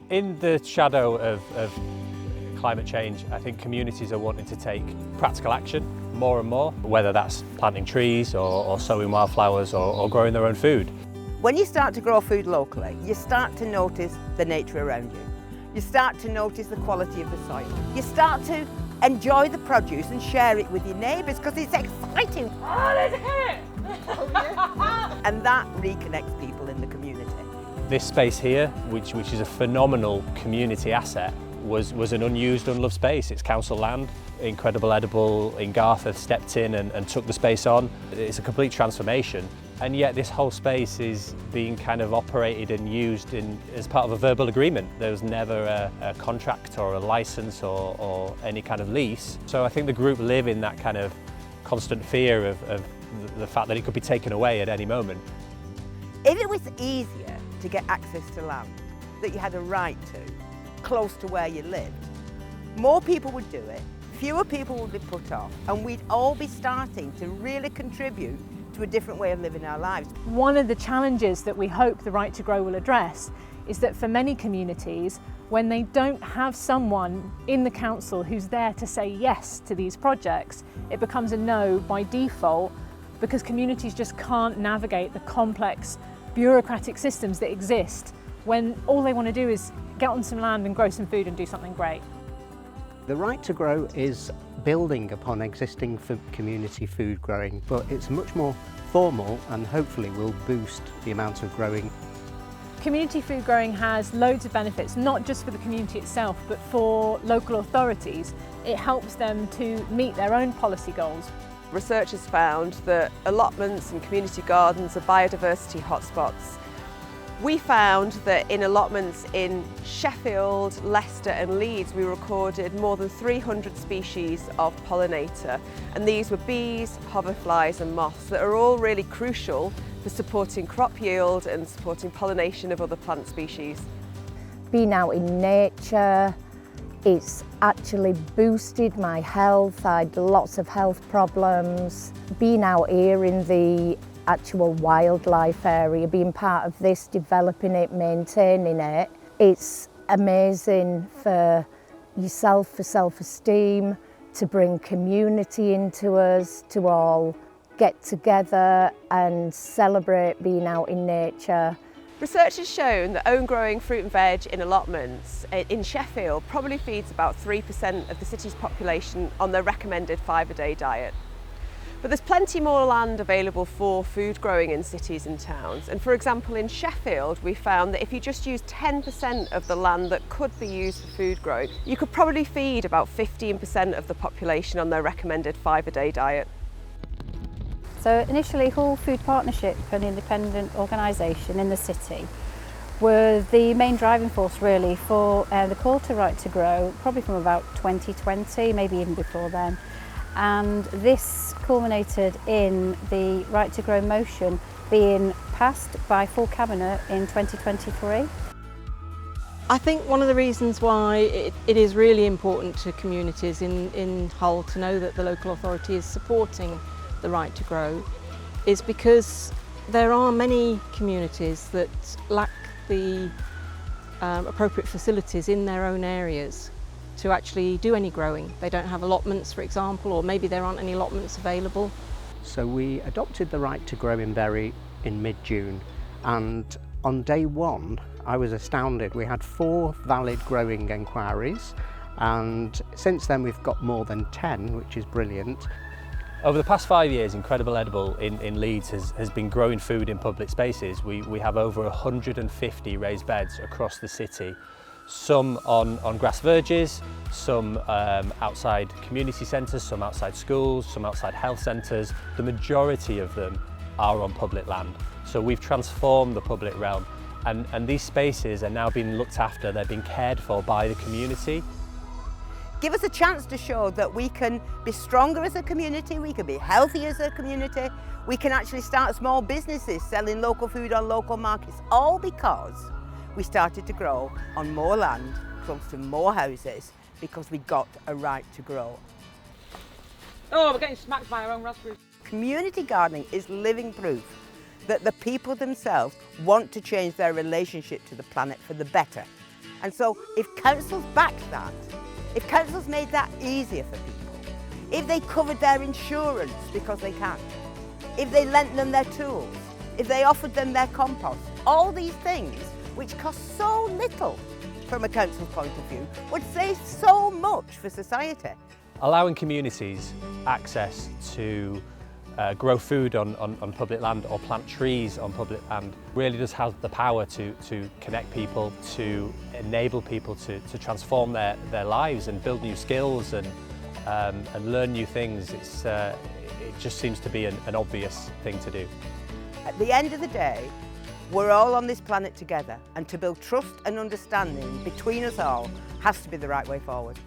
In the shadow of climate change, I think communities are wanting to take practical action more and more, whether that's planting trees or sowing wildflowers or growing their own food. When you start to grow food locally, you start to notice the nature around you. You start to notice the quality of the soil. You start to enjoy the produce and share it with your neighbours because it's exciting. Oh, there's a carrot! And that reconnects people in the community. This space here, which is a phenomenal community asset, was an unused, unloved space. It's council land. Incredible Edible in Garth have stepped in and took the space on. It's a complete transformation. And yet this whole space is being kind of operated and used as part of a verbal agreement. There was never a contract or a license or any kind of lease. So I think the group live in that kind of constant fear of the fact that it could be taken away at any moment. If it was easier to get access to land that you had a right to, close to where you lived, more people would do it, fewer people would be put off, and we'd all be starting to really contribute to a different way of living our lives. One of the challenges that we hope the Right to Grow will address is that for many communities, when they don't have someone in the council who's there to say yes to these projects, it becomes a no by default because communities just can't navigate the complex bureaucratic systems that exist when all they want to do is get on some land and grow some food and do something great. The Right to Grow is building upon existing community food growing, but it's much more formal and hopefully will boost the amount of growing. Community food growing has loads of benefits, not just for the community itself, but for local authorities. It helps them to meet their own policy goals. Researchers found that allotments and community gardens are biodiversity hotspots. We found that in allotments in Sheffield, Leicester and Leeds we recorded more than 300 species of pollinator, and these were bees, hoverflies and moths that are all really crucial for supporting crop yield and supporting pollination of other plant species. Being out in nature, it's actually boosted my health. I had lots of health problems. Being out here in the actual wildlife area, being part of this, developing it, maintaining it, it's amazing for yourself, for self-esteem, to bring community into us, to all get together and celebrate being out in nature. Research has shown that own growing fruit and veg in allotments in Sheffield probably feeds about 3% of the city's population on their recommended 5-a-day diet. But there's plenty more land available for food growing in cities and towns. And for example, in Sheffield, we found that if you just use 10% of the land that could be used for food growing, you could probably feed about 15% of the population on their recommended 5-a-day diet. So initially, Hull Food Partnership, an independent organisation in the city, were the main driving force really for the call to Right to Grow, probably from about 2020, maybe even before then. And this culminated in the Right to Grow motion being passed by full Cabinet in 2023. I think one of the reasons why it is really important to communities in Hull to know that the local authority is supporting the Right to Grow is because there are many communities that lack the appropriate facilities in their own areas to actually do any growing. They don't have allotments, for example, or maybe there aren't any allotments available. So we adopted the Right to Grow in Bury in mid-June, and on day one I was astounded. We had 4 valid growing enquiries, and since then we've got more than 10, which is brilliant. Over the past 5 years, Incredible Edible in Leeds has been growing food in public spaces. We have over 150 raised beds across the city, some on grass verges, some outside community centres, some outside schools, some outside health centres. The majority of them are on public land. So we've transformed the public realm, and these spaces are now being looked after, they're being cared for by the community. Give us a chance to show that we can be stronger as a community, we can be healthy as a community, we can actually start small businesses selling local food on local markets, all because we started to grow on more land, close to more houses, because we got a right to grow. Oh, we're getting smacked by our own raspberries. Community gardening is living proof that the people themselves want to change their relationship to the planet for the better. And so if councils backed that, if councils made that easier for people, if they covered their insurance because they can, if they lent them their tools, if they offered them their compost, all these things which cost so little from a council's point of view would save so much for society. Allowing communities access to grow food on public land or plant trees on public land really does have the power to connect people, to enable people to transform their lives and build new skills and learn new things. It just seems to be an obvious thing to do. At the end of the day, we're all on this planet together, and to build trust and understanding between us all has to be the right way forward.